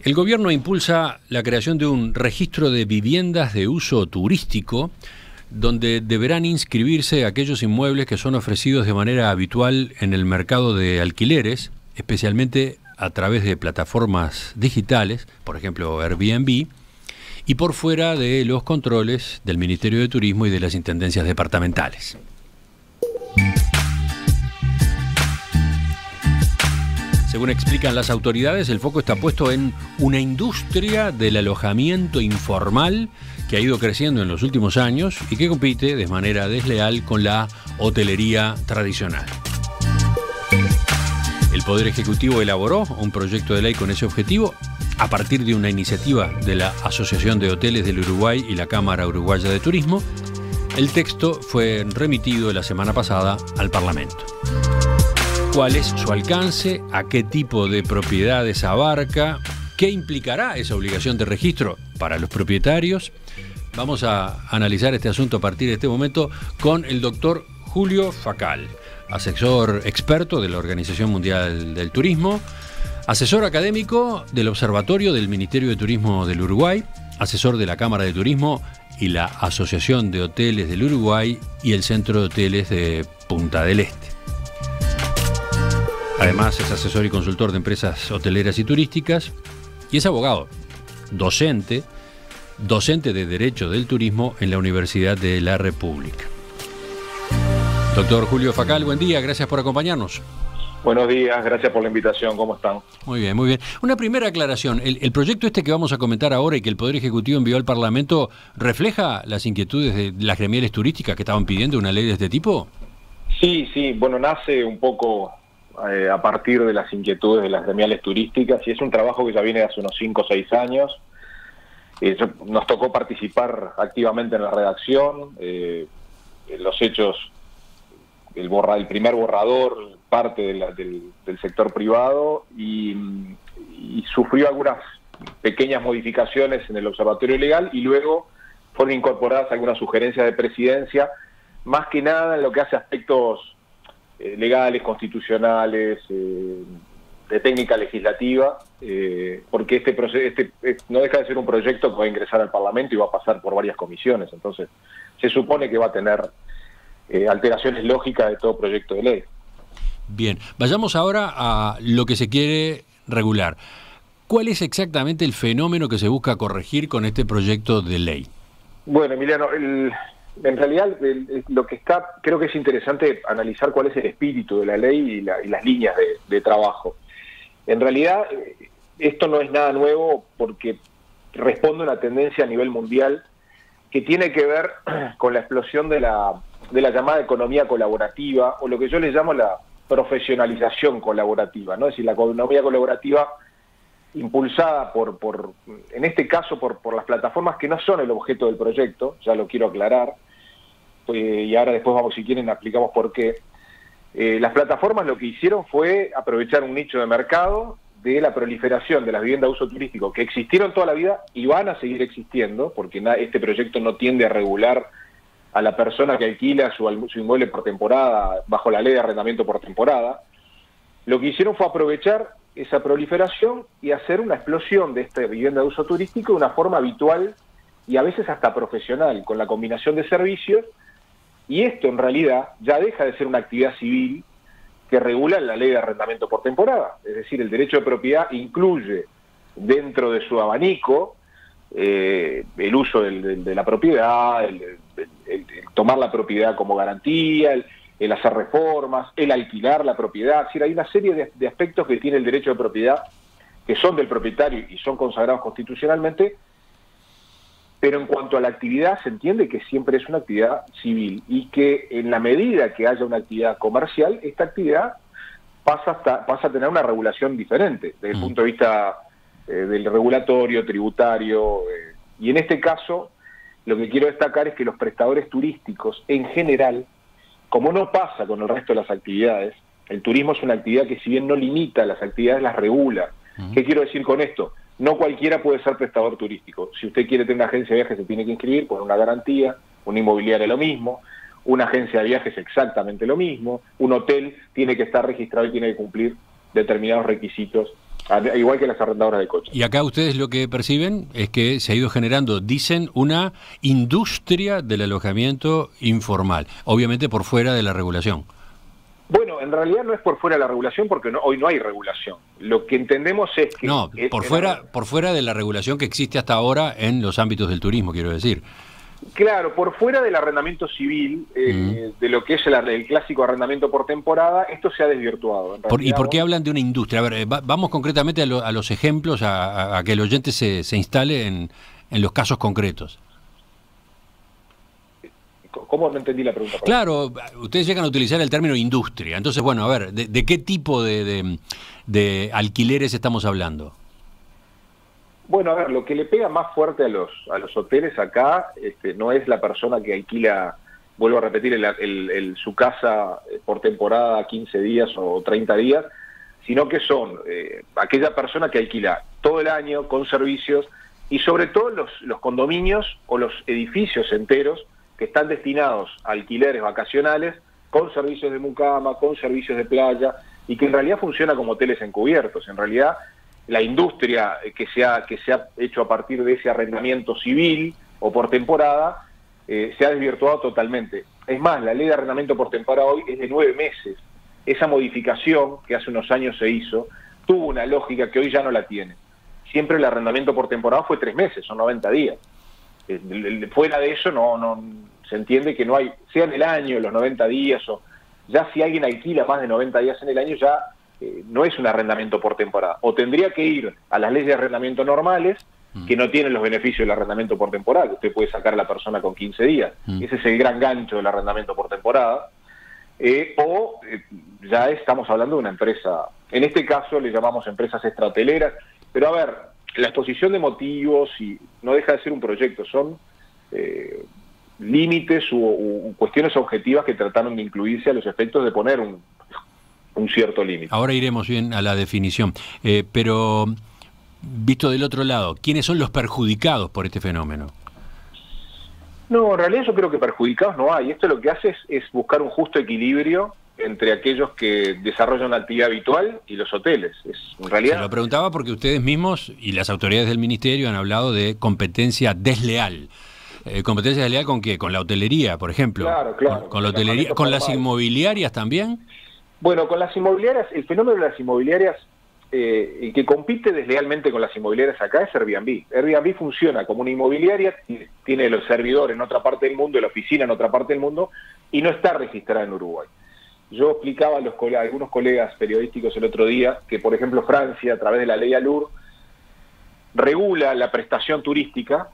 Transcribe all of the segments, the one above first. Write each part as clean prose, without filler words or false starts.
El gobierno impulsa la creación de un registro de viviendas de uso turístico donde deberán inscribirse aquellos inmuebles que son ofrecidos de manera habitual en el mercado de alquileres, especialmente a través de plataformas digitales, por ejemplo Airbnb, y por fuera de los controles del Ministerio de Turismo y de las intendencias departamentales. Según explican las autoridades, el foco está puesto en una industria del alojamiento informal que ha ido creciendo en los últimos años y que compite de manera desleal con la hotelería tradicional. El Poder Ejecutivo elaboró un proyecto de ley con ese objetivo a partir de una iniciativa de la Asociación de Hoteles del Uruguay y la Cámara Uruguaya de Turismo. El texto fue remitido la semana pasada al Parlamento. ¿Cuál es su alcance? ¿A qué tipo de propiedades abarca? ¿Qué implicará esa obligación de registro para los propietarios? Vamos a analizar este asunto a partir de este momento con el doctor Julio Facal, asesor experto de la Organización Mundial del Turismo, asesor académico del Observatorio del Ministerio de Turismo del Uruguay, asesor de la Cámara de Turismo y la Asociación de Hoteles del Uruguay y el Centro de Hoteles de Punta del Este. Además es asesor y consultor de empresas hoteleras y turísticas y es abogado, docente de Derecho del Turismo en la Universidad de la República. Doctor Julio Facal, buen día, gracias por acompañarnos. Buenos días, gracias por la invitación, ¿cómo están? Muy bien, muy bien. Una primera aclaración, ¿el proyecto este que vamos a comentar ahora y que el Poder Ejecutivo envió al Parlamento refleja las inquietudes de las gremiales turísticas que estaban pidiendo una ley de este tipo? Sí, bueno, nace un poco a partir de las inquietudes de las gremiales turísticas y es un trabajo que ya viene de hace unos 5 o 6 años. Nos tocó participar activamente en la redacción, en los hechos, el primer borrador, parte del sector privado y sufrió algunas pequeñas modificaciones en el observatorio legal y luego fueron incorporadas algunas sugerencias de presidencia, más que nada en lo que hace aspectos legales, constitucionales, de técnica legislativa, porque este no deja de ser un proyecto que va a ingresar al Parlamento y va a pasar por varias comisiones, entonces se supone que va a tener alteraciones lógicas de todo proyecto de ley. Bien, vayamos ahora a lo que se quiere regular. ¿Cuál es exactamente el fenómeno que se busca corregir con este proyecto de ley? Bueno, Emiliano, en realidad lo que creo que es interesante analizar cuál es el espíritu de la ley y las líneas de trabajo. En realidad esto no es nada nuevo porque responde a una tendencia a nivel mundial que tiene que ver con la explosión de la llamada economía colaborativa, o lo que yo le llamo la profesionalización colaborativa, ¿no? Es decir, la economía colaborativa impulsada en este caso por las plataformas que no son el objeto del proyecto, ya lo quiero aclarar, y ahora después vamos, si quieren, explicamos por qué. Las plataformas lo que hicieron fue aprovechar un nicho de mercado de la proliferación de las viviendas de uso turístico que existieron toda la vida y van a seguir existiendo, porque este proyecto no tiende a regular a la persona que alquila su inmueble por temporada, bajo la ley de arrendamiento por temporada. Lo que hicieron fue aprovechar esa proliferación y hacer una explosión de esta vivienda de uso turístico de una forma habitual y a veces hasta profesional, con la combinación de servicios, y esto en realidad ya deja de ser una actividad civil que regula la ley de arrendamiento por temporada. Es decir, el derecho de propiedad incluye dentro de su abanico el uso de la propiedad, el tomar la propiedad como garantía, el hacer reformas, el alquilar la propiedad. Es decir, hay una serie de aspectos que tiene el derecho de propiedad que son del propietario y son consagrados constitucionalmente, pero en cuanto a la actividad se entiende que siempre es una actividad civil y que en la medida que haya una actividad comercial, esta actividad pasa a tener una regulación diferente desde el punto de vista del regulatorio, tributario, y en este caso lo que quiero destacar es que los prestadores turísticos en general, como no pasa con el resto de las actividades, el turismo es una actividad que si bien no limita las actividades, las regula. ¿Qué quiero decir con esto? No cualquiera puede ser prestador turístico. Si usted quiere tener una agencia de viajes se tiene que inscribir con una garantía, una inmobiliaria lo mismo, una agencia de viajes exactamente lo mismo, un hotel tiene que estar registrado y tiene que cumplir determinados requisitos igual que las arrendadoras de coches. Y acá ustedes lo que perciben es que se ha ido generando, dicen, una industria del alojamiento informal, obviamente por fuera de la regulación. Bueno, en realidad no es por fuera de la regulación, porque hoy no hay regulación. Lo que entendemos es que... No, por fuera de la regulación que existe hasta ahora en los ámbitos del turismo, quiero decir. Claro, por fuera del arrendamiento civil, de lo que es el clásico arrendamiento por temporada, esto se ha desvirtuado. ¿Y por qué hablan de una industria? A ver, vamos concretamente a los ejemplos, a que el oyente se instale en los casos concretos. ¿Cómo no entendí la pregunta? Claro, ustedes llegan a utilizar el término industria. Entonces, bueno, a ver, ¿de qué tipo de alquileres estamos hablando? Bueno, a ver, lo que le pega más fuerte a los hoteles acá no es la persona que alquila, vuelvo a repetir, su casa por temporada, 15 días o 30 días, sino que son aquella persona que alquila todo el año con servicios y sobre todo los condominios o los edificios enteros que están destinados a alquileres vacacionales con servicios de mucama, con servicios de playa, y que en realidad funciona como hoteles encubiertos. En realidad, la industria que se ha hecho a partir de ese arrendamiento civil o por temporada se ha desvirtuado totalmente. Es más, la ley de arrendamiento por temporada hoy es de 9 meses. Esa modificación que hace unos años se hizo tuvo una lógica que hoy ya no la tiene. Siempre el arrendamiento por temporada fue 3 meses, son 90 días. Fuera de eso no se entiende que no hay, sea en el año, los 90 días, o ya si alguien alquila más de 90 días en el año, ya no es un arrendamiento por temporada. O tendría que ir a las leyes de arrendamiento normales, que no tienen los beneficios del arrendamiento por temporada, que usted puede sacar a la persona con 15 días. Ese es el gran gancho del arrendamiento por temporada. Ya estamos hablando de una empresa, en este caso le llamamos empresas extrahoteleras, pero a ver, la exposición de motivos y no deja de ser un proyecto, son límites u cuestiones objetivas que trataron de incluirse a los efectos de poner un cierto límite. Ahora iremos bien a la definición, pero visto del otro lado, ¿quiénes son los perjudicados por este fenómeno? No, en realidad yo creo que perjudicados no hay. Esto lo que hace es buscar un justo equilibrio entre aquellos que desarrollan una actividad habitual y los hoteles. En realidad... Se lo preguntaba porque ustedes mismos y las autoridades del ministerio han hablado de competencia desleal. ¿Competencia desleal con qué? ¿Con la hotelería, por ejemplo? Claro. ¿Con la hotelería? ¿Con las inmobiliarias también? Bueno, con las inmobiliarias, el fenómeno de las inmobiliarias, el que compite deslealmente con las inmobiliarias acá es Airbnb. Airbnb funciona como una inmobiliaria, tiene los servidores en otra parte del mundo, la oficina en otra parte del mundo, y no está registrada en Uruguay. Yo explicaba a algunos colegas periodísticos el otro día que, por ejemplo, Francia, a través de la ley ALUR, regula la prestación turística,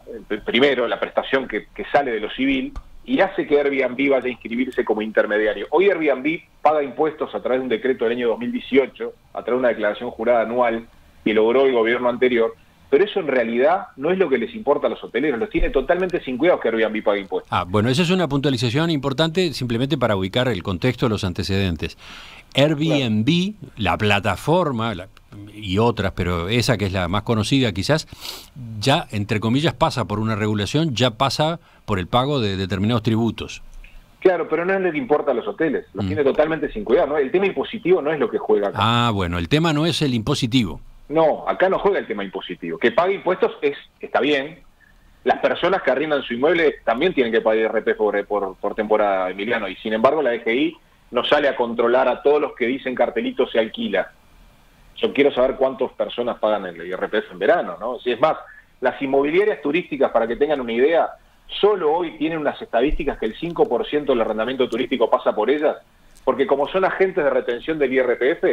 primero la prestación que sale de lo civil, y hace que Airbnb vaya a inscribirse como intermediario. Hoy Airbnb paga impuestos a través de un decreto del año 2018, a través de una declaración jurada anual que logró el gobierno anterior, pero eso en realidad no es lo que les importa a los hoteleros, los tiene totalmente sin cuidado que Airbnb pague impuestos. Bueno, esa es una puntualización importante simplemente para ubicar el contexto de los antecedentes. Airbnb, la plataforma y otras, pero esa que es la más conocida quizás, ya, entre comillas, pasa por una regulación, ya pasa por el pago de determinados tributos. Claro, pero no es lo que importa a los hoteles, los tiene totalmente sin cuidado, ¿no? El tema impositivo no es lo que juega acá. Bueno, el tema no es el impositivo. No, acá no juega el tema impositivo. Que pague impuestos está bien. Las personas que arriendan su inmueble también tienen que pagar IRPF por temporada, Emiliano, y sin embargo la DGI no sale a controlar a todos los que dicen cartelito se alquila. Yo quiero saber cuántas personas pagan el IRPF en verano, ¿no? Si es más, las inmobiliarias turísticas, para que tengan una idea, solo hoy tienen unas estadísticas que el 5% del arrendamiento turístico pasa por ellas, porque como son agentes de retención del IRPF,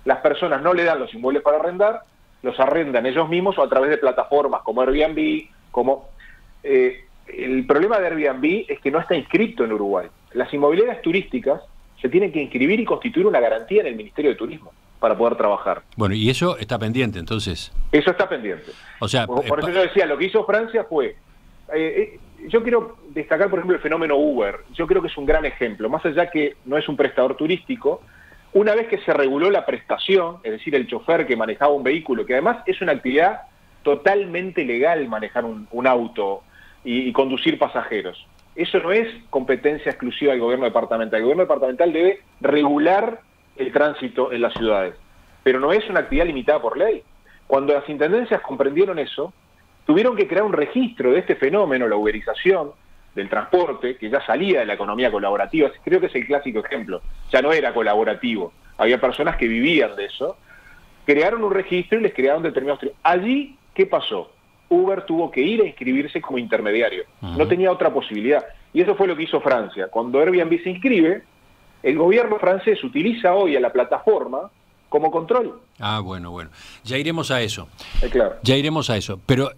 las personas no le dan los inmuebles para arrendar, los arrendan ellos mismos o a través de plataformas como Airbnb, el problema de Airbnb es que no está inscrito en Uruguay. Las inmobiliarias turísticas se tienen que inscribir y constituir una garantía en el Ministerio de Turismo para poder trabajar. Bueno, y eso está pendiente, entonces. Eso está pendiente. O sea, por eso yo decía, lo que hizo Francia fue... yo quiero destacar, por ejemplo, el fenómeno Uber. Yo creo que es un gran ejemplo. Más allá que no es un prestador turístico, una vez que se reguló la prestación, es decir, el chofer que manejaba un vehículo, que además es una actividad totalmente legal manejar un auto y conducir pasajeros. Eso no es competencia exclusiva del gobierno departamental. El gobierno departamental debe regular el tránsito en las ciudades. pero no es una actividad limitada por ley. Cuando las intendencias comprendieron eso, tuvieron que crear un registro de este fenómeno, la uberización del transporte, que ya salía de la economía colaborativa. Creo que es el clásico ejemplo. Ya no era colaborativo. Había personas que vivían de eso. Crearon un registro y les crearon determinados... Allí, ¿qué pasó? Uber tuvo que ir a inscribirse como intermediario. No tenía otra posibilidad. Y eso fue lo que hizo Francia. Cuando Airbnb se inscribe, el gobierno francés utiliza hoy a la plataforma como control. Ah, bueno. Ya iremos a eso. Claro. Ya iremos a eso. Pero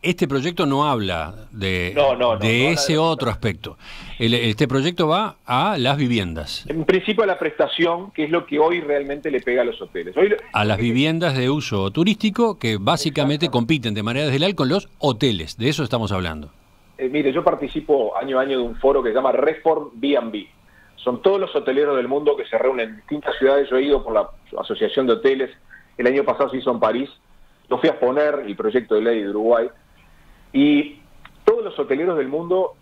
este proyecto no habla de ese otro aspecto. Este proyecto va a las viviendas. En principio a la prestación, que es lo que hoy realmente le pega a los hoteles. A las viviendas de uso turístico que básicamente compiten de manera desleal con los hoteles. De eso estamos hablando. Mire, yo participo año a año de un foro que se llama Reform B&B. Son todos los hoteleros del mundo que se reúnen en distintas ciudades. Yo he ido por la Asociación de Hoteles. El año pasado se hizo en París. Yo fui a exponer el proyecto de ley de Uruguay. Y todos los hoteleros del mundo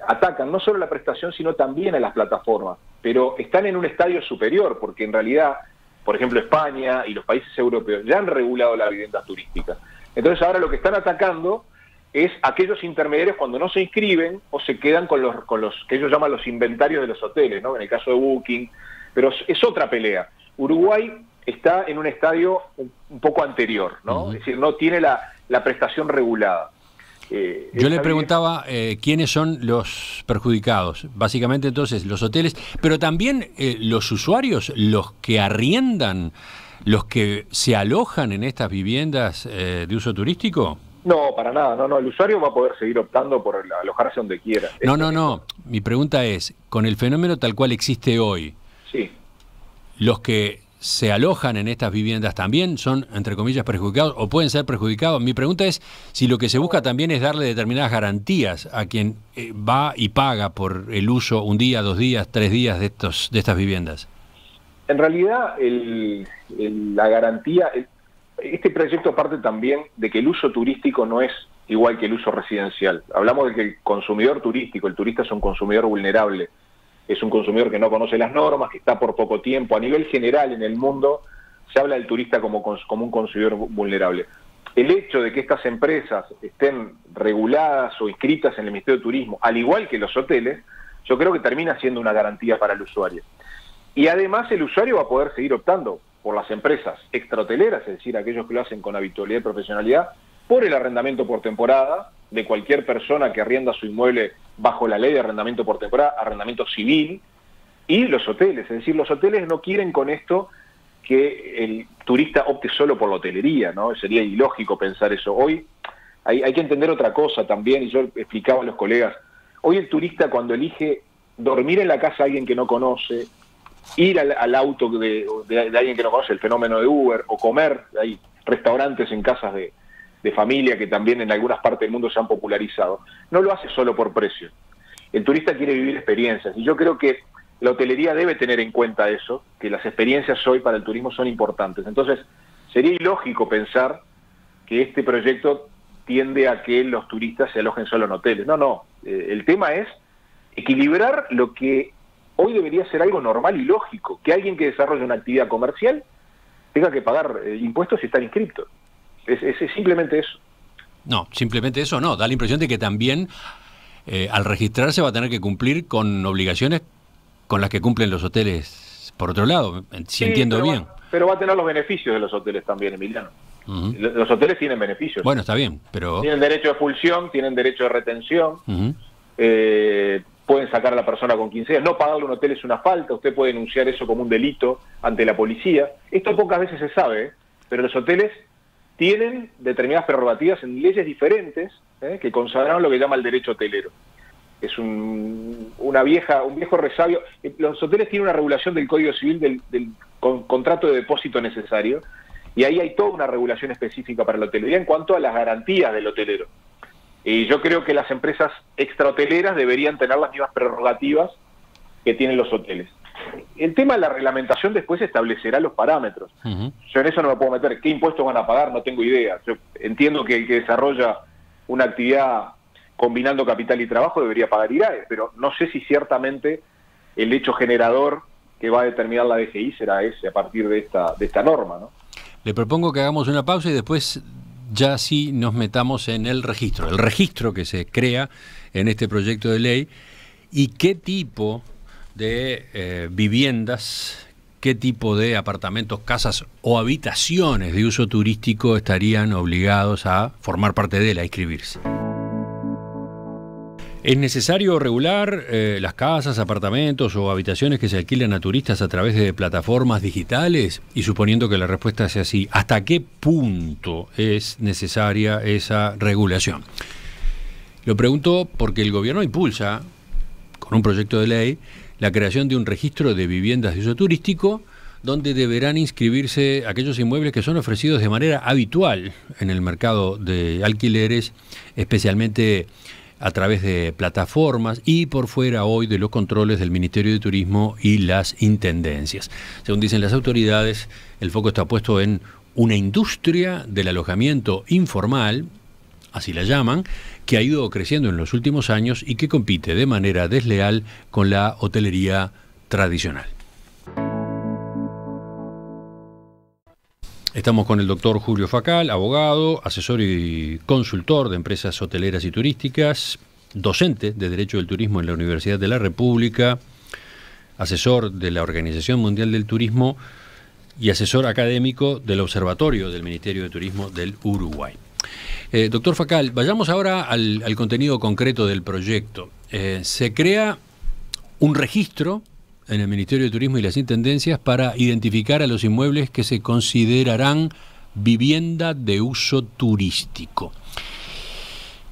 atacan no solo la prestación, sino también a las plataformas. Pero están en un estadio superior, porque en realidad, por ejemplo, España y los países europeos ya han regulado la vivienda turística. Entonces ahora lo que están atacando es aquellos intermediarios cuando no se inscriben o se quedan con los que ellos llaman los inventarios de los hoteles, ¿no? En el caso de Booking, pero es otra pelea. Uruguay está en un estadio un poco anterior, ¿no? Es decir, no tiene la prestación regulada. Yo le preguntaba quiénes son los perjudicados. Básicamente entonces los hoteles, pero también los usuarios, los que arriendan, los que se alojan en estas viviendas de uso turístico. No, para nada, no, el usuario va a poder seguir optando por alojarse donde quiera. No, mi pregunta es, con el fenómeno tal cual existe hoy, sí, los que se alojan en estas viviendas también son, entre comillas, perjudicados o pueden ser perjudicados. Mi pregunta es si lo que se busca también es darle determinadas garantías a quien va y paga por el uso un día, 2 días, 3 días de estas viviendas. En realidad, la garantía... Este proyecto parte también de que el uso turístico no es igual que el uso residencial. Hablamos de que el consumidor turístico, el turista es un consumidor vulnerable, es un consumidor que no conoce las normas, que está por poco tiempo. A nivel general en el mundo se habla del turista como un consumidor vulnerable. El hecho de que estas empresas estén reguladas o inscritas en el Ministerio de Turismo, al igual que los hoteles, yo creo que termina siendo una garantía para el usuario. Y además el usuario va a poder seguir optando por las empresas extrahoteleras, es decir, aquellos que lo hacen con habitualidad y profesionalidad, por el arrendamiento por temporada de cualquier persona que arrienda su inmueble bajo la ley de arrendamiento por temporada, arrendamiento civil, y los hoteles. Es decir, los hoteles no quieren con esto que el turista opte solo por la hotelería, ¿no? Sería ilógico pensar eso. Hoy hay que entender otra cosa también, y yo explicaba a los colegas, hoy el turista cuando elige dormir en la casa de alguien que no conoce, ir al auto de alguien que no conoce, el fenómeno de Uber, o comer, hay restaurantes en casas de familia que también en algunas partes del mundo se han popularizado, no lo hace solo por precio. El turista quiere vivir experiencias, y yo creo que la hotelería debe tener en cuenta eso, que las experiencias hoy para el turismo son importantes. Entonces, sería ilógico pensar que este proyecto tiende a que los turistas se alojen solo en hoteles. No, el tema es equilibrar lo que hoy debería ser algo normal y lógico, que alguien que desarrolle una actividad comercial tenga que pagar impuestos y estar inscrito. Es simplemente eso. No, simplemente eso no. Da la impresión de que también al registrarse va a tener que cumplir con obligaciones con las que cumplen los hoteles por otro lado, si entiendo bien. Pero va a tener los beneficios de los hoteles también, Emiliano. Los hoteles tienen beneficios. Bueno, está bien, pero... Tienen derecho de expulsión, tienen derecho de retención, pueden sacar a la persona con 15 días. No pagarle un hotel es una falta, usted puede denunciar eso como un delito ante la policía. Esto pocas veces se sabe, pero los hoteles tienen determinadas prerrogativas en leyes diferentes que consagraron lo que llama el derecho hotelero. Es un viejo resabio. Los hoteles tienen una regulación del Código Civil del contrato de depósito necesario, y ahí hay toda una regulación específica para la hotelería en cuanto a las garantías del hotelero. Y yo creo que las empresas extrahoteleras deberían tener las mismas prerrogativas que tienen los hoteles. El tema de la reglamentación después establecerá los parámetros. Yo en eso no me puedo meter. ¿Qué impuestos van a pagar? No tengo idea. Yo entiendo que el que desarrolla una actividad combinando capital y trabajo debería pagar IRAE, pero no sé si ciertamente el hecho generador que va a determinar la DGI será ese a partir de esta norma, ¿no? Le propongo que hagamos una pausa y después ya sí nos metamos en el registro que se crea en este proyecto de ley y qué tipo de viviendas, qué tipo de apartamentos, casas o habitaciones de uso turístico estarían obligados a formar parte de él, a inscribirse. ¿Es necesario regular las casas, apartamentos o habitaciones que se alquilan a turistas a través de plataformas digitales? Y suponiendo que la respuesta sea así, ¿hasta qué punto es necesaria esa regulación? Lo pregunto porque el gobierno impulsa, con un proyecto de ley, la creación de un registro de viviendas de uso turístico donde deberán inscribirse aquellos inmuebles que son ofrecidos de manera habitual en el mercado de alquileres, especialmente a través de plataformas y por fuera hoy de los controles del Ministerio de Turismo y las intendencias. Según dicen las autoridades, el foco está puesto en una industria del alojamiento informal, así la llaman, que ha ido creciendo en los últimos años y que compite de manera desleal con la hotelería tradicional. Estamos con el doctor Julio Facal, abogado, asesor y consultor de empresas hoteleras y turísticas, docente de Derecho del Turismo en la Universidad de la República, asesor de la Organización Mundial del Turismo y asesor académico del Observatorio del Ministerio de Turismo del Uruguay. Doctor Facal, vayamos ahora al contenido concreto del proyecto. Se crea un registro en el Ministerio de Turismo y las Intendencias para identificar a los inmuebles que se considerarán vivienda de uso turístico.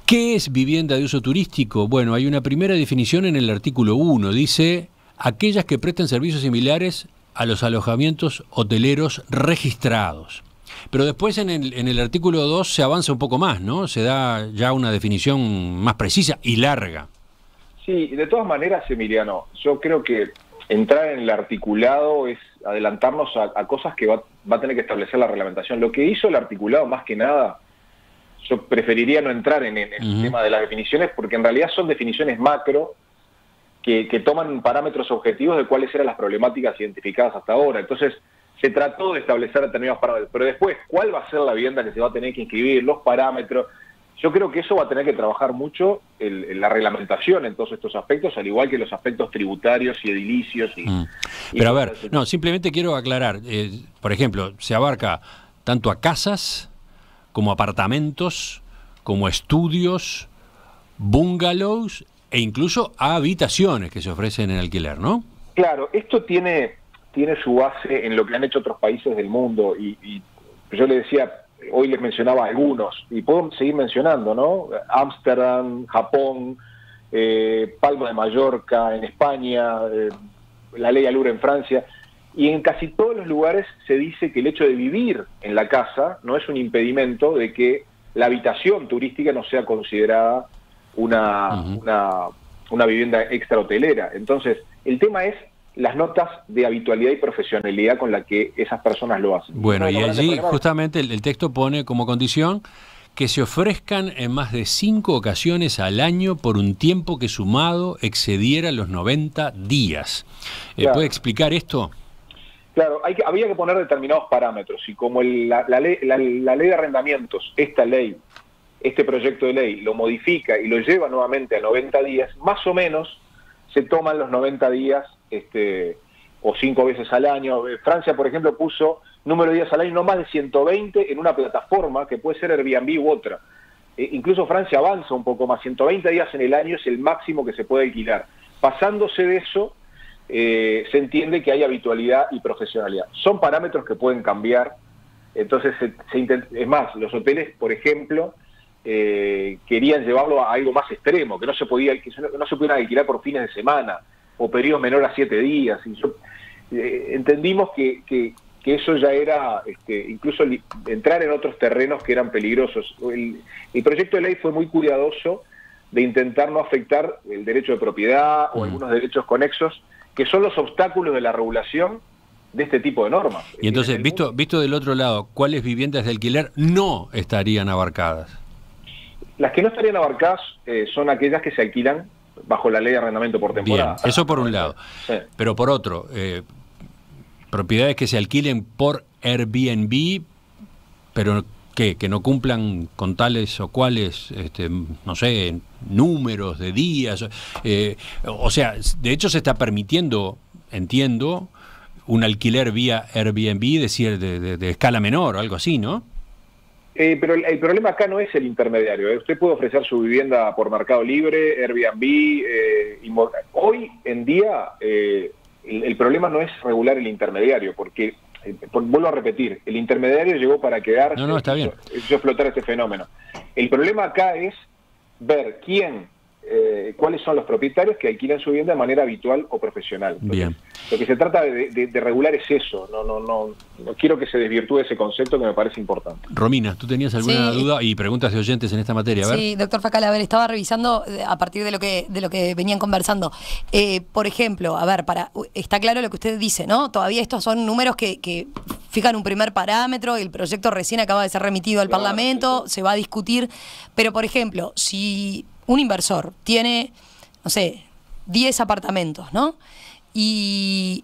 ¿Qué es vivienda de uso turístico? Bueno, hay una primera definición en el artículo 1. Dice, aquellas que presten servicios similares a los alojamientos hoteleros registrados. Pero después en el artículo 2 se avanza un poco más, ¿no? Se da ya una definición más precisa y larga. Sí, de todas maneras, Emiliano, yo creo que entrar en el articulado es adelantarnos a cosas que va a tener que establecer la reglamentación. Lo que hizo el articulado, más que nada, yo preferiría no entrar en el tema de las definiciones, porque en realidad son definiciones macro que toman parámetros objetivos de cuáles eran las problemáticas identificadas hasta ahora. Entonces, se trató de establecer determinados parámetros, pero después, ¿cuál va a ser la vivienda que se va a tener que inscribir? Los parámetros. Yo creo que eso va a tener que trabajar mucho la reglamentación en todos estos aspectos, al igual que los aspectos tributarios y edilicios. Pero a ver, no, simplemente quiero aclarar, por ejemplo, se abarca tanto a casas, como apartamentos, como estudios, bungalows e incluso a habitaciones que se ofrecen en alquiler, ¿no? Claro, esto tiene su base en lo que han hecho otros países del mundo y yo le decía, hoy les mencionaba algunos, y puedo seguir mencionando, ¿no? Ámsterdam, Japón, Palma de Mallorca en España, la ley Allure en Francia, y en casi todos los lugares se dice que el hecho de vivir en la casa no es un impedimento de que la habitación turística no sea considerada una vivienda extra hotelera. Entonces, el tema es las notas de habitualidad y profesionalidad con la que esas personas lo hacen. Bueno, y allí justamente el texto pone como condición que se ofrezcan en más de 5 ocasiones al año por un tiempo que sumado excediera los 90 días. Claro. ¿Puede explicar esto? Claro, había que poner determinados parámetros y como la ley de arrendamientos, este proyecto de ley lo modifica y lo lleva nuevamente a 90 días, más o menos se toman los 90 días o 5 veces al año. Francia, por ejemplo, puso número de días al año no más de 120 en una plataforma que puede ser Airbnb u otra. Incluso Francia avanza un poco más, 120 días en el año es el máximo que se puede alquilar. Pasándose de eso, se entiende que hay habitualidad y profesionalidad. Son parámetros que pueden cambiar. Entonces, es más, los hoteles, por ejemplo, querían llevarlo a algo más extremo, que no se pudieran alquilar por fines de semana o periodos menores a 7 días. Y entendimos que eso ya era incluso entrar en otros terrenos que eran peligrosos. El proyecto de ley fue muy cuidadoso de intentar no afectar el derecho de propiedad o algunos derechos conexos, que son los obstáculos de la regulación de este tipo de normas. Y entonces, visto del otro lado, ¿cuáles viviendas de alquiler no estarían abarcadas? Las que no estarían abarcadas son aquellas que se alquilan bajo la ley de arrendamiento por temporada. Bien, eso por un lado. Sí. Pero por otro, propiedades que se alquilen por Airbnb, pero que no cumplan con tales o cuales, no sé, números de días. O sea, de hecho se está permitiendo, entiendo, un alquiler vía Airbnb de escala menor o algo así, ¿no? Pero el problema acá no es el intermediario. Usted puede ofrecer su vivienda por Mercado Libre, Airbnb. Hoy en día el problema no es regular el intermediario, porque, vuelvo a repetir, el intermediario llegó para quedarse. No, está bien. Hizo explotar este fenómeno. El problema acá es ver cuáles son los propietarios que alquilan su vivienda de manera habitual o profesional. Entonces, bien. Lo que se trata de regular es eso. No quiero que se desvirtúe ese concepto que me parece importante. Romina, ¿tú tenías alguna duda y preguntas de oyentes en esta materia? A ver. Sí, doctor Facal, estaba revisando a partir de lo que venían conversando. Por ejemplo, está claro lo que usted dice, ¿no? Todavía estos son números que fijan un primer parámetro, el proyecto recién acaba de ser remitido al Parlamento, se va a discutir, pero por ejemplo, si un inversor tiene, no sé, 10 apartamentos, ¿no? Y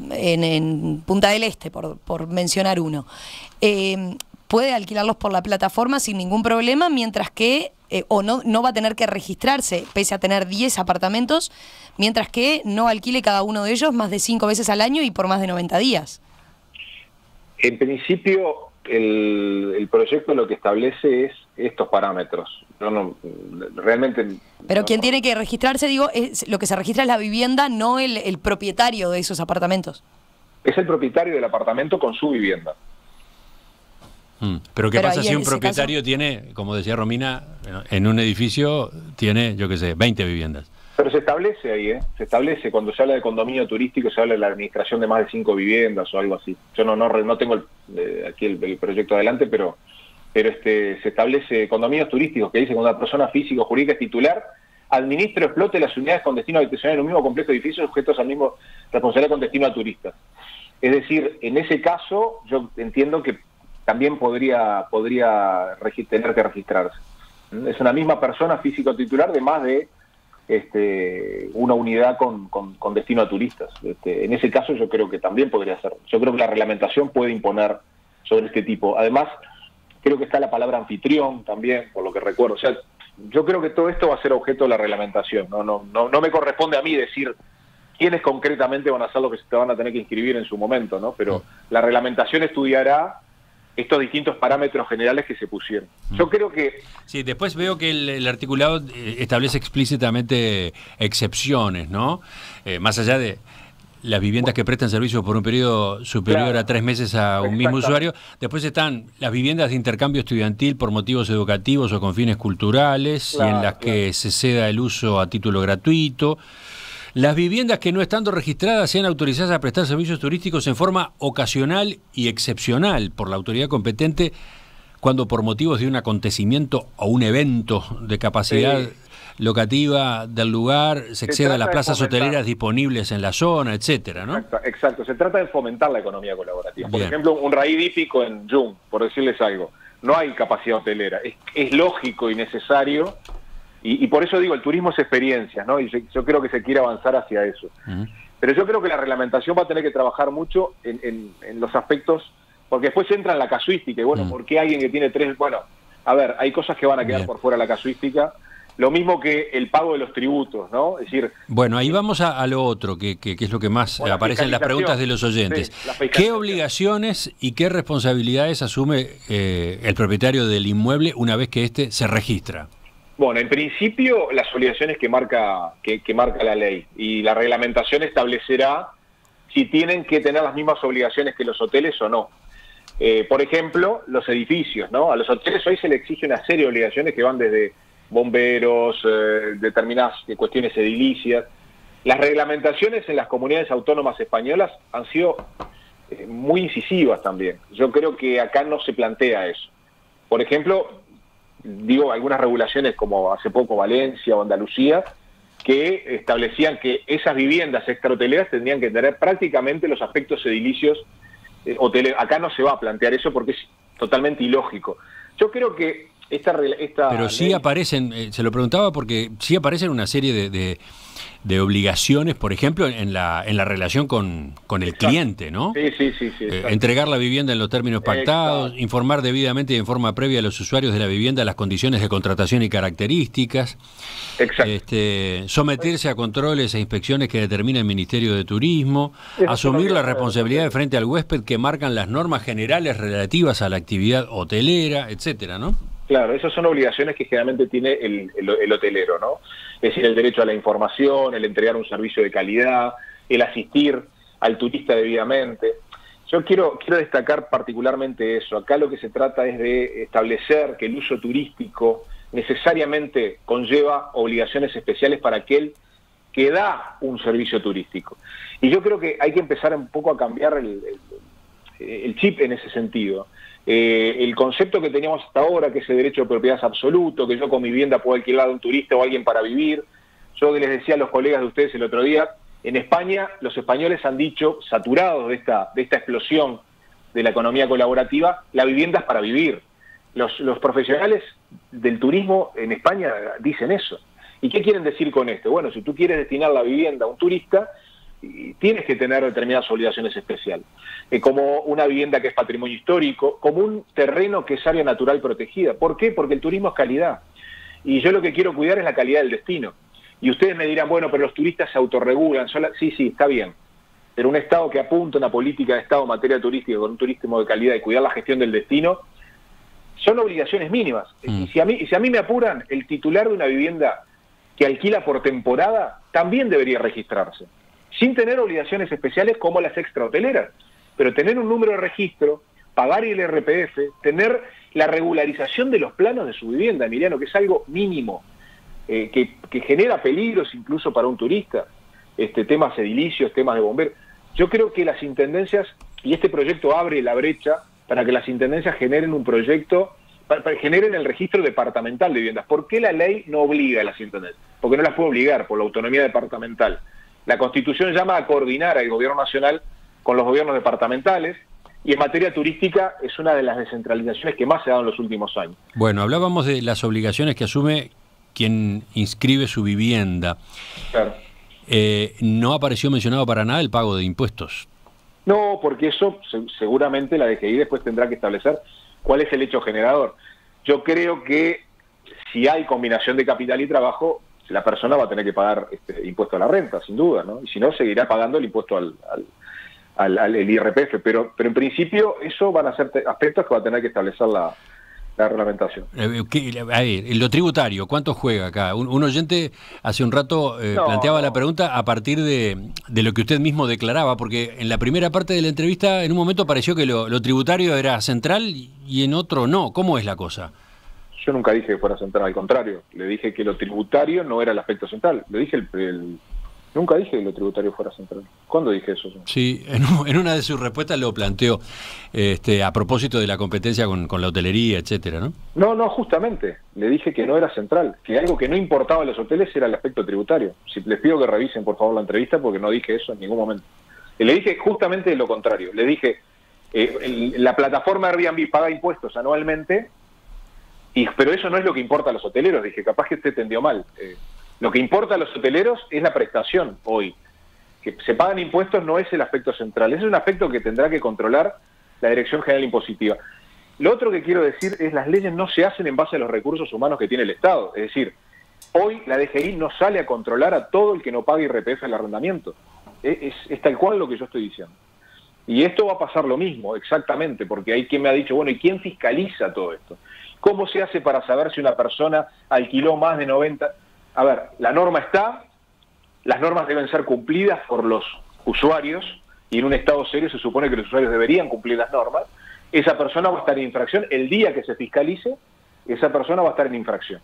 en Punta del Este, por mencionar uno, puede alquilarlos por la plataforma sin ningún problema, mientras que, no va a tener que registrarse, pese a tener 10 apartamentos, mientras que no alquile cada uno de ellos más de 5 veces al año y por más de 90 días. En principio, el proyecto lo que establece es estos parámetros. Realmente... Pero quien tiene que registrarse, lo que se registra es la vivienda, no el propietario de esos apartamentos. Es el propietario del apartamento con su vivienda. Pero ¿qué pasa si un propietario tiene, como decía Romina, en un edificio tiene, yo qué sé, 20 viviendas? Pero se establece ahí, se establece, cuando se habla de condominio turístico, se habla de la administración de más de 5 viviendas o algo así. Yo no tengo aquí el proyecto adelante, pero se establece condominios turísticos que dice cuando una persona física o jurídica es titular, administra o explote las unidades con destino habitacional en un mismo complejo de edificios sujetos al mismo responsabilidad con destino a turistas. Es decir, en ese caso yo entiendo que también podría tener que registrarse. Es una misma persona física o titular de más de una unidad con destino a turistas. En ese caso yo creo que también podría ser. Yo creo que la reglamentación puede imponer sobre este tipo. Además, creo que está la palabra anfitrión también, por lo que recuerdo. O sea, yo creo que todo esto va a ser objeto de la reglamentación. No me corresponde a mí decir quiénes concretamente van a ser los que se van a tener que inscribir en su momento, ¿no? Pero la reglamentación estudiará estos distintos parámetros generales que se pusieron. Yo creo que... Sí, después veo que el articulado establece explícitamente excepciones, ¿no? Más allá de las viviendas que prestan servicios por un periodo superior a 3 meses a un mismo usuario. Después están las viviendas de intercambio estudiantil por motivos educativos o con fines culturales, y en las que se ceda el uso a título gratuito. Las viviendas que no estando registradas sean autorizadas a prestar servicios turísticos en forma ocasional y excepcional por la autoridad competente cuando por motivos de un acontecimiento o un evento de capacidad locativa del lugar se exceda a las plazas hoteleras disponibles en la zona, etcétera, ¿no? Exacto. Se trata de fomentar la economía colaborativa. Por Bien. ejemplo, un raíz hípico en Jung, por decirles algo. No hay capacidad hotelera. Es lógico y necesario. Y por eso digo, el turismo es experiencia, ¿no? Y yo creo que se quiere avanzar hacia eso. Pero yo creo que la reglamentación va a tener que trabajar mucho en los aspectos, porque después entra en la casuística. Y bueno, ¿por qué alguien que tiene 3? Bueno, a ver, hay cosas que van a quedar por fuera de la casuística. Lo mismo que el pago de los tributos, ¿no? Es decir... Bueno, ahí vamos a lo otro, que es lo que más aparece en las preguntas de los oyentes. Sí, ¿Qué obligaciones y qué responsabilidades asume el propietario del inmueble una vez que éste se registra? Bueno, en principio las obligaciones que marca la ley, y la reglamentación establecerá si tienen que tener las mismas obligaciones que los hoteles o no. Por ejemplo, los edificios, ¿no? A los hoteles hoy se les exige una serie de obligaciones que van desde bomberos, determinadas cuestiones edilicias. Las reglamentaciones en las comunidades autónomas españolas han sido muy incisivas también. Yo creo que acá no se plantea eso. Por ejemplo, digo, algunas regulaciones como hace poco Valencia o Andalucía, que establecían que esas viviendas extrahoteleras tendrían que tener prácticamente los aspectos edilicios hoteleros. Acá no se va a plantear eso porque es totalmente ilógico. Yo creo que Pero sí ley, aparecen, se lo preguntaba porque sí aparecen una serie de obligaciones, por ejemplo, en la relación con el exacto. cliente, ¿no? Sí. Entregar la vivienda en los términos pactados, Exacto. informar debidamente y en forma previa a los usuarios de la vivienda las condiciones de contratación y características, Exacto. someterse a controles e inspecciones que determina el Ministerio de Turismo, Esas son asumir la obligaciones de los responsabilidad hoteles. frente al huésped que marcan las normas generales relativas a la actividad hotelera, etcétera, ¿no? Claro, esas son obligaciones que generalmente tiene el hotelero, ¿no? Es decir, el derecho a la información, el entregar un servicio de calidad, el asistir al turista debidamente. Yo quiero destacar particularmente eso. Acá lo que se trata es de establecer que el uso turístico necesariamente conlleva obligaciones especiales para aquel que da un servicio turístico. Y yo creo que hay que empezar un poco a cambiar el chip en ese sentido. El concepto que teníamos hasta ahora, que ese derecho de propiedad es absoluto, que yo con mi vivienda puedo alquilar a un turista o a alguien para vivir. Yo les decía a los colegas de ustedes el otro día, en España los españoles han dicho, saturados de esta explosión de la economía colaborativa, la vivienda es para vivir. Los profesionales del turismo en España dicen eso. ¿Y qué quieren decir con esto? Bueno, si tú quieres destinar la vivienda a un turista, tienes que tener determinadas obligaciones especiales, como una vivienda que es patrimonio histórico, como un terreno que es área natural protegida. ¿Por qué? Porque el turismo es calidad. Y yo lo que quiero cuidar es la calidad del destino. Y ustedes me dirán, bueno, pero los turistas se autorregulan. Sí, está bien. Pero un Estado que apunta a una política de Estado en materia turística con un turismo de calidad y cuidar la gestión del destino, son obligaciones mínimas. Y si a mí me apuran, el titular de una vivienda que alquila por temporada también debería registrarse, sin tener obligaciones especiales como las extrahoteleras, pero tener un número de registro, pagar el IRPF, tener la regularización de los planos de su vivienda, Emiliano, que es algo mínimo, que genera peligros incluso para un turista, temas edilicios, temas de bomberos. Yo creo que las intendencias, y este proyecto abre la brecha para que las intendencias generen un proyecto, generen el registro departamental de viviendas. ¿Por qué la ley no obliga a las intendencias? Porque no las puede obligar por la autonomía departamental. La Constitución llama a coordinar al gobierno nacional con los gobiernos departamentales, y en materia turística es una de las descentralizaciones que más se ha dado en los últimos años. Bueno, hablábamos de las obligaciones que asume quien inscribe su vivienda. Claro. No apareció mencionado para nada el pago de impuestos. No, porque eso seguramente la DGI después tendrá que establecer cuál es el hecho generador. Yo creo que si hay combinación de capital y trabajo, la persona va a tener que pagar impuesto a la renta, sin duda, ¿no? Y si no, seguirá pagando el impuesto al IRPF. Pero en principio, eso van a ser aspectos que va a tener que establecer la reglamentación. Lo tributario, ¿cuánto juega acá? Un oyente hace un rato planteaba la pregunta a partir de lo que usted mismo declaraba, porque en la primera parte de la entrevista en un momento pareció que lo tributario era central y en otro no. ¿Cómo es la cosa? Yo nunca dije que fuera central, al contrario, le dije que lo tributario no era el aspecto central. Le dije nunca dije que lo tributario fuera central. ¿Cuándo dije eso? Sí, en una de sus respuestas lo planteó a propósito de la competencia con la hotelería, etcétera, ¿no? No, justamente. Le dije que no era central, que algo que no importaba a los hoteles era el aspecto tributario. Les pido que revisen, por favor, la entrevista, porque no dije eso en ningún momento. Le dije justamente lo contrario. Le dije, la plataforma Airbnb paga impuestos anualmente, pero eso no es lo que importa a los hoteleros. Dije, capaz que usted entendió mal. Lo que importa a los hoteleros es la prestación hoy. Que se pagan impuestos no es el aspecto central. Ese es un aspecto que tendrá que controlar la Dirección General Impositiva. Lo otro que quiero decir es las leyes no se hacen en base a los recursos humanos que tiene el Estado. Es decir, hoy la DGI no sale a controlar a todo el que no pague IRPF al arrendamiento. Es tal cual lo que yo estoy diciendo. Y esto va a pasar lo mismo, exactamente, porque hay quien me ha dicho, bueno, ¿y quién fiscaliza todo esto? ¿Cómo se hace para saber si una persona alquiló más de 90? A ver, la norma está, las normas deben ser cumplidas por los usuarios, y en un Estado serio se supone que los usuarios deberían cumplir las normas. Esa persona va a estar en infracción. El día que se fiscalice, esa persona va a estar en infracción.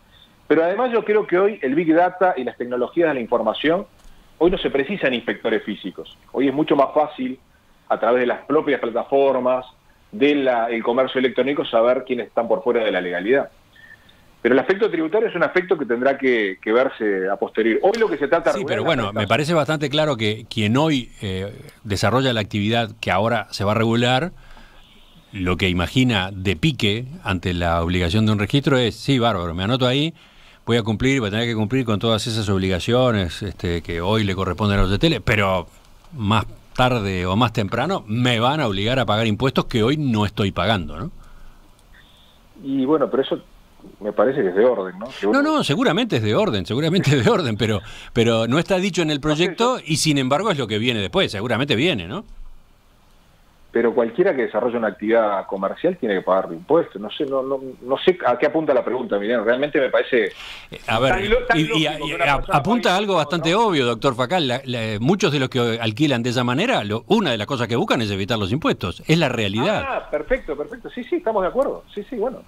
Pero además yo creo que hoy el Big Data y las tecnologías de la información, hoy no se precisan inspectores físicos. Hoy es mucho más fácil, a través de las propias plataformas, del comercio electrónico, saber quiénes están por fuera de la legalidad. Pero el aspecto tributario es un aspecto que tendrá que verse a posteriori. Hoy lo que se trata de... Sí, pero bueno, me parece bastante claro que quien hoy desarrolla la actividad que ahora se va a regular, lo que imagina de pique ante la obligación de un registro es, sí, bárbaro, me anoto ahí, voy a tener que cumplir con todas esas obligaciones que hoy le corresponden a los hoteles, pero más tarde o más temprano me van a obligar a pagar impuestos que hoy no estoy pagando, ¿no? Y bueno, pero eso me parece que es de orden, ¿no? No, seguramente es de orden, pero no está dicho en el proyecto y sin embargo es lo que viene después, seguramente viene, ¿no? Pero cualquiera que desarrolle una actividad comercial tiene que pagar impuestos. No sé a qué apunta la pregunta, Miriam. Realmente me parece... A ver, apunta a algo bastante obvio, doctor Facal. Muchos de los que alquilan de esa manera, una de las cosas que buscan es evitar los impuestos. Es la realidad. Ah, perfecto. Sí, estamos de acuerdo. Sí, bueno.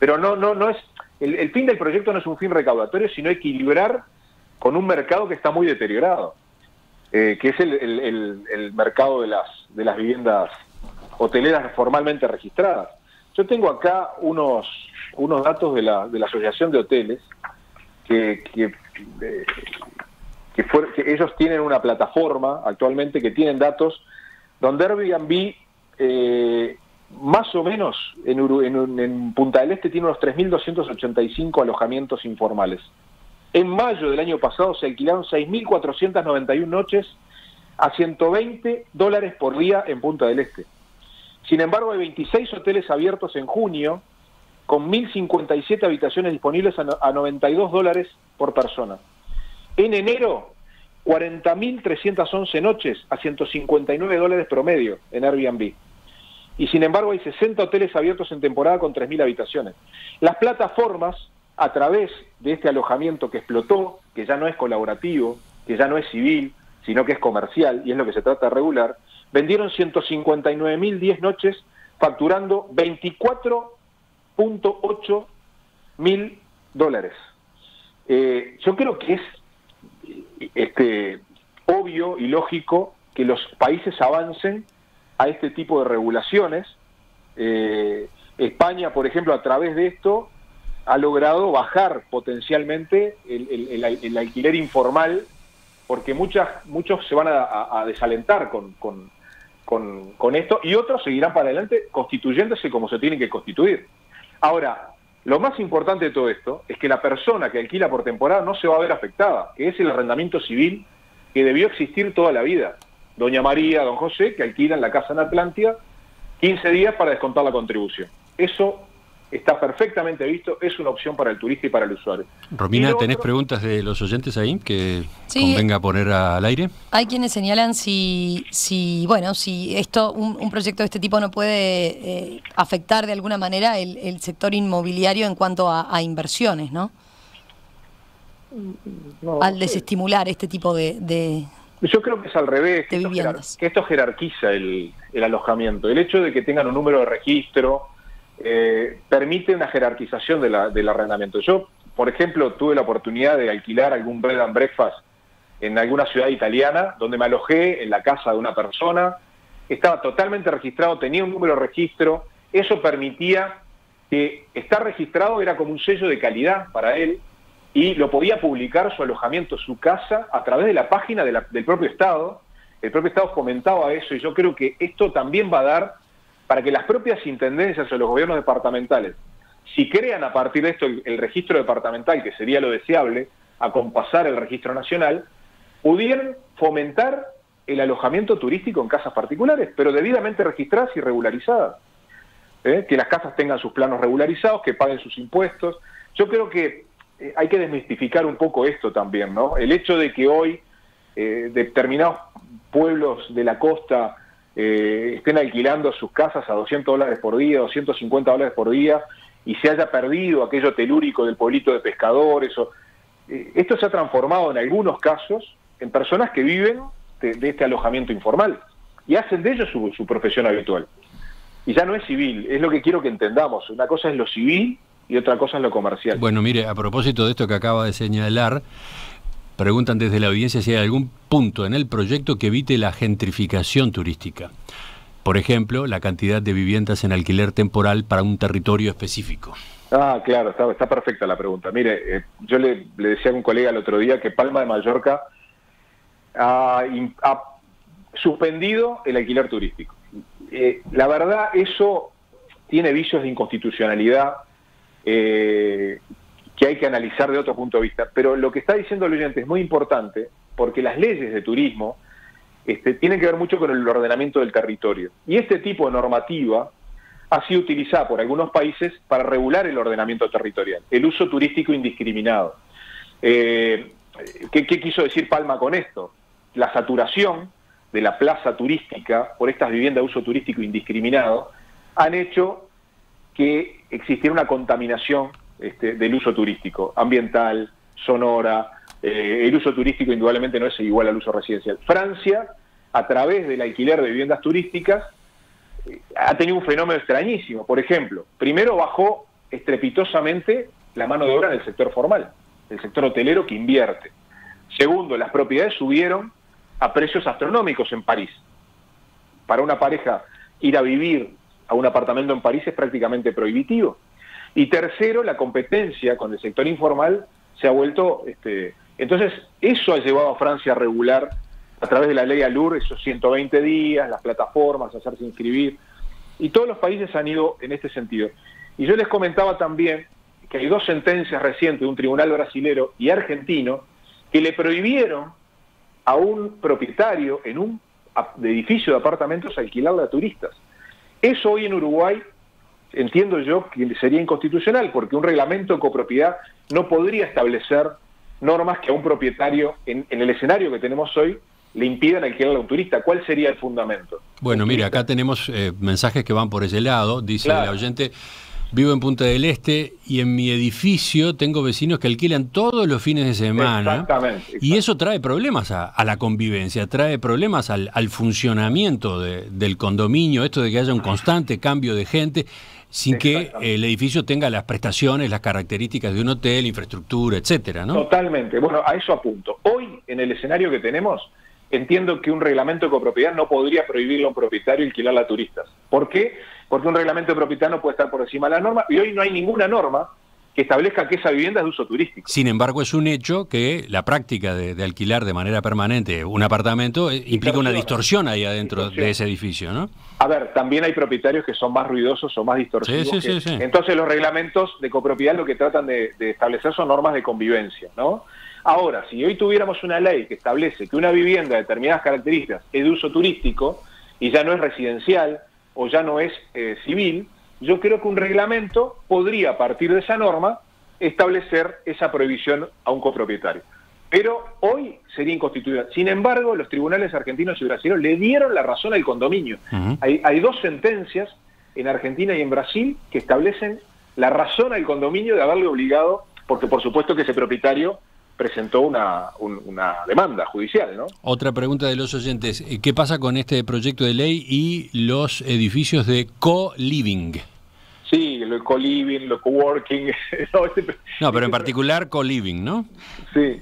Pero no es... El fin del proyecto no es un fin recaudatorio, sino equilibrar con un mercado que está muy deteriorado. Que es el mercado de las viviendas hoteleras formalmente registradas. Yo tengo acá unos datos de la Asociación de Hoteles que ellos tienen una plataforma actualmente que tienen datos donde Airbnb más o menos en Punta del Este tiene unos 3.285 alojamientos informales. En mayo del año pasado se alquilaron 6.491 noches a $120 por día en Punta del Este. Sin embargo, hay 26 hoteles abiertos en junio con 1.057 habitaciones disponibles a $92 por persona. En enero, 40.311 noches a $159 promedio en Airbnb. Y sin embargo, hay 60 hoteles abiertos en temporada con 3.000 habitaciones. Las plataformas, a través de este alojamiento que explotó, que ya no es colaborativo, que ya no es civil, sino que es comercial, y es lo que se trata de regular, vendieron 159.010 noches, facturando $24.8 mil. Yo creo que es obvio y lógico que los países avancen a este tipo de regulaciones. España, por ejemplo, a través de esto, ha logrado bajar potencialmente el alquiler informal, porque muchos se van a desalentar con esto, y otros seguirán para adelante constituyéndose como se tienen que constituir. Ahora, lo más importante de todo esto es que la persona que alquila por temporada no se va a ver afectada, que es el arrendamiento civil que debió existir toda la vida. Doña María, don José, que alquilan la casa en Atlántida 15 días para descontar la contribución. Eso está perfectamente visto, es una opción para el turista y para el usuario. Romina, ¿tenés preguntas de los oyentes ahí que convenga poner al aire? Hay quienes señalan si esto, un proyecto de este tipo no puede afectar de alguna manera el sector inmobiliario en cuanto a inversiones, ¿no? Al desestimular este tipo de Yo creo que es al revés, que esto jerarquiza el alojamiento. El hecho de que tengan un número de registro permite una jerarquización del arrendamiento. Yo, por ejemplo, tuve la oportunidad de alquilar algún bed and breakfast en alguna ciudad italiana, donde me alojé en la casa de una persona, estaba totalmente registrado, tenía un número de registro, eso permitía que estar registrado era como un sello de calidad para él, y lo podía publicar su alojamiento, su casa, a través de la página del propio Estado. El propio Estado fomentaba eso, y yo creo que esto también va a dar para que las propias intendencias o los gobiernos departamentales, si crean a partir de esto el registro departamental, que sería lo deseable, acompasar el registro nacional, pudieran fomentar el alojamiento turístico en casas particulares, pero debidamente registradas y regularizadas. Que las casas tengan sus planos regularizados, que paguen sus impuestos. Yo creo que hay que desmistificar un poco esto también, ¿no? El hecho de que hoy determinados pueblos de la costa estén alquilando sus casas a $200 por día, $250 por día, y se haya perdido aquello telúrico del pueblito de pescadores. Esto se ha transformado en algunos casos en personas que viven de este alojamiento informal y hacen de ello su profesión habitual. Y ya no es civil, es lo que quiero que entendamos. Una cosa es lo civil y otra cosa es lo comercial. Bueno, mire, a propósito de esto que acaba de señalar, preguntan desde la audiencia si hay algún punto en el proyecto que evite la gentrificación turística. Por ejemplo, la cantidad de viviendas en alquiler temporal para un territorio específico. Ah, claro, está perfecta la pregunta. Mire, yo le decía a un colega el otro día que Palma de Mallorca ha suspendido el alquiler turístico. La verdad, eso tiene vicios de inconstitucionalidad que hay que analizar de otro punto de vista. Pero lo que está diciendo el oyente es muy importante, porque las leyes de turismo tienen que ver mucho con el ordenamiento del territorio. Y este tipo de normativa ha sido utilizada por algunos países para regular el ordenamiento territorial, el uso turístico indiscriminado. ¿Qué quiso decir Palma con esto? La saturación de la plaza turística por estas viviendas de uso turístico indiscriminado han hecho que existiera una contaminación del uso turístico, ambiental, sonora. El uso turístico indudablemente no es igual al uso residencial. Francia, a través del alquiler de viviendas turísticas, ha tenido un fenómeno extrañísimo. Por ejemplo, primero bajó estrepitosamente la mano de obra en el sector formal, el sector hotelero que invierte. Segundo, las propiedades subieron a precios astronómicos en París. Para una pareja ir a vivir a un apartamento en París es prácticamente prohibitivo. Y tercero, la competencia con el sector informal se ha vuelto... Entonces, eso ha llevado a Francia a regular, a través de la ley ALUR, esos 120 días, las plataformas, hacerse inscribir. Y todos los países han ido en este sentido. Y yo les comentaba también que hay 2 sentencias recientes de un tribunal brasilero y argentino que le prohibieron a un propietario en un edificio de apartamentos alquilarle a turistas. Eso hoy en Uruguay, entiendo yo, que sería inconstitucional, porque un reglamento de copropiedad no podría establecer normas que a un propietario, en el escenario que tenemos hoy, le impidan alquilarle a un turista. ¿Cuál sería el fundamento? Bueno, mira, acá tenemos mensajes que van por ese lado. Dice la oyente: vivo en Punta del Este y en mi edificio tengo vecinos que alquilan todos los fines de semana. Exactamente. Y eso trae problemas a la convivencia, trae problemas al funcionamiento del condominio, esto de que haya un constante cambio de gente sin que el edificio tenga las prestaciones, las características de un hotel, infraestructura, etcétera, ¿no? Totalmente. Bueno, a eso apunto. Hoy, en el escenario que tenemos, entiendo que un reglamento de copropiedad no podría prohibirle a un propietario alquilarla a turistas. ¿Por qué? Porque un reglamento de propiedad no puede estar por encima de la norma, y hoy no hay ninguna norma que establezca que esa vivienda es de uso turístico. Sin embargo, es un hecho que la práctica de alquilar de manera permanente un apartamento implica una distorsión ahí adentro de ese edificio, ¿no? A ver, también hay propietarios que son más ruidosos o más distorsivos. Sí. Entonces los reglamentos de copropiedad lo que tratan de establecer son normas de convivencia, ¿no? Ahora, si hoy tuviéramos una ley que establece que una vivienda de determinadas características es de uso turístico y ya no es residencial o ya no es civil, yo creo que un reglamento podría, a partir de esa norma, establecer esa prohibición a un copropietario. Pero hoy sería inconstitucional. Sin embargo, los tribunales argentinos y brasileños le dieron la razón al condominio. Hay 2 sentencias en Argentina y en Brasil que establecen la razón al condominio de haberle obligado, porque por supuesto que ese propietario presentó una demanda judicial, ¿no? Otra pregunta de los oyentes: ¿qué pasa con este proyecto de ley y los edificios de co-living? Sí, lo co-living, lo co-working. No, pero en particular co-living, ¿no? Sí.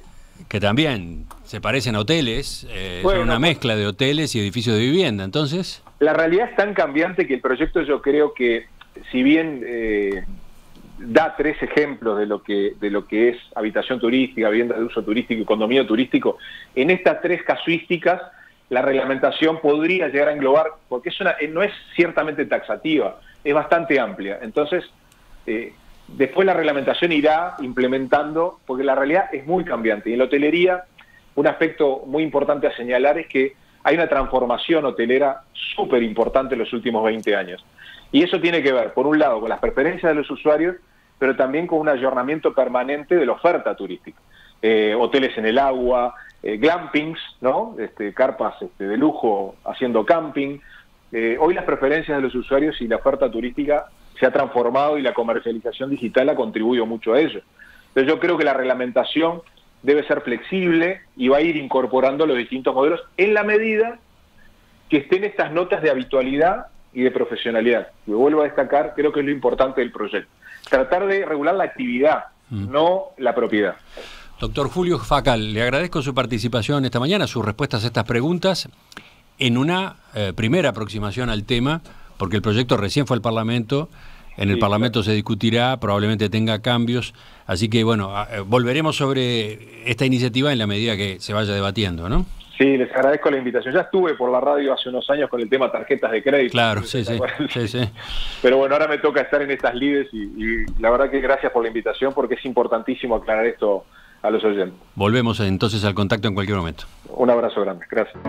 Que también se parecen a hoteles, son una mezcla de hoteles y edificios de vivienda, entonces... La realidad es tan cambiante que el proyecto, yo creo que, si bien da 3 ejemplos de lo que es habitación turística, vivienda de uso turístico y condominio turístico, en estas 3 casuísticas la reglamentación podría llegar a englobar, porque no es ciertamente taxativa, es bastante amplia. Entonces, después la reglamentación irá implementando, porque la realidad es muy cambiante. Y en la hotelería, un aspecto muy importante a señalar es que hay una transformación hotelera súper importante en los últimos 20 años. Y eso tiene que ver, por un lado, con las preferencias de los usuarios, pero también con un ayornamiento permanente de la oferta turística. Hoteles en el agua, glampings, ¿no? Carpas de lujo haciendo camping. Hoy las preferencias de los usuarios y la oferta turística se ha transformado y la comercialización digital ha contribuido mucho a ello. Entonces yo creo que la reglamentación debe ser flexible y va a ir incorporando los distintos modelos en la medida que estén estas notas de habitualidad y de profesionalidad. Lo vuelvo a destacar, creo que es lo importante del proyecto. Tratar de regular la actividad, no la propiedad. Doctor Julio Facal, le agradezco su participación esta mañana, sus respuestas a estas preguntas, en una primera aproximación al tema, porque el proyecto recién fue al Parlamento. En el Parlamento se discutirá, probablemente tenga cambios, así que bueno, volveremos sobre esta iniciativa en la medida que se vaya debatiendo, ¿no? Sí, les agradezco la invitación. Ya estuve por la radio hace unos años con el tema tarjetas de crédito. Claro, sí. Pero bueno, ahora me toca estar en estas lides y la verdad que gracias por la invitación porque es importantísimo aclarar esto a los oyentes. Volvemos entonces al contacto en cualquier momento. Un abrazo grande. Gracias.